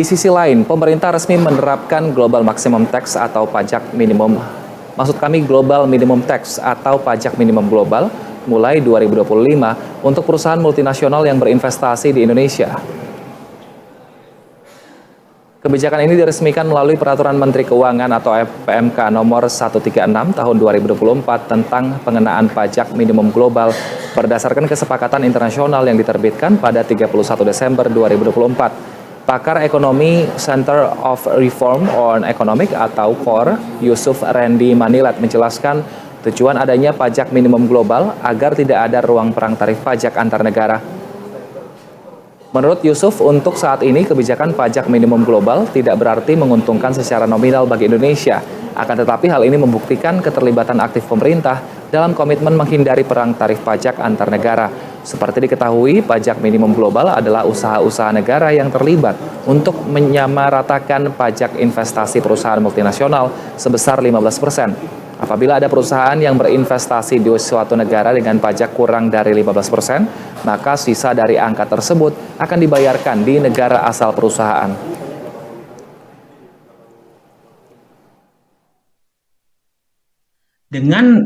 Di sisi lain, pemerintah resmi menerapkan Global Maximum Tax atau pajak minimum. Global Minimum Tax atau pajak minimum global mulai 2025 untuk perusahaan multinasional yang berinvestasi di Indonesia. Kebijakan ini diresmikan melalui Peraturan Menteri Keuangan atau PMK nomor 136 tahun 2024 tentang pengenaan pajak minimum global berdasarkan kesepakatan internasional yang diterbitkan pada 31 Desember 2024. Pakar ekonomi Center of Reform on Economic atau CORE, Yusuf Randy Manilat menjelaskan tujuan adanya pajak minimum global agar tidak ada ruang perang tarif pajak antar negara. Menurut Yusuf, untuk saat ini kebijakan pajak minimum global tidak berarti menguntungkan secara nominal bagi Indonesia. Akan tetapi hal ini membuktikan keterlibatan aktif pemerintah dalam komitmen menghindari perang tarif pajak antar negara. Seperti diketahui, pajak minimum global adalah usaha-usaha negara yang terlibat untuk menyamaratakan pajak investasi perusahaan multinasional sebesar 15%. Apabila ada perusahaan yang berinvestasi di suatu negara dengan pajak kurang dari 15%, maka sisa dari angka tersebut akan dibayarkan di negara asal perusahaan. Dengan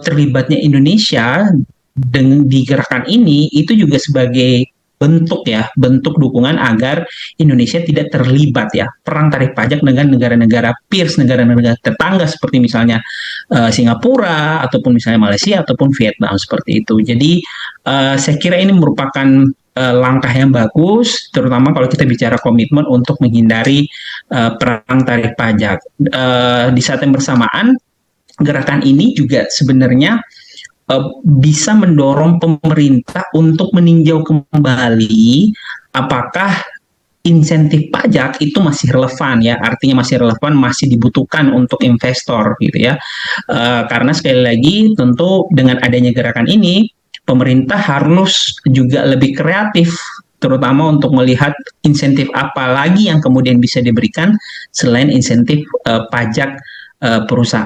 terlibatnya Indonesia di gerakan ini itu juga sebagai bentuk dukungan agar Indonesia tidak terlibat ya perang tarif pajak dengan negara-negara peers, negara-negara tetangga seperti misalnya Singapura ataupun misalnya Malaysia ataupun Vietnam seperti itu. Jadi saya kira ini merupakan langkah yang bagus, terutama kalau kita bicara komitmen untuk menghindari perang tarif pajak. Di saat yang bersamaan, gerakan ini juga sebenarnya bisa mendorong pemerintah untuk meninjau kembali apakah insentif pajak itu masih relevan ya, artinya masih relevan, masih dibutuhkan untuk investor gitu ya. Karena sekali lagi tentu dengan adanya gerakan ini pemerintah harus juga lebih kreatif terutama untuk melihat insentif apa lagi yang kemudian bisa diberikan selain insentif pajak perusahaan.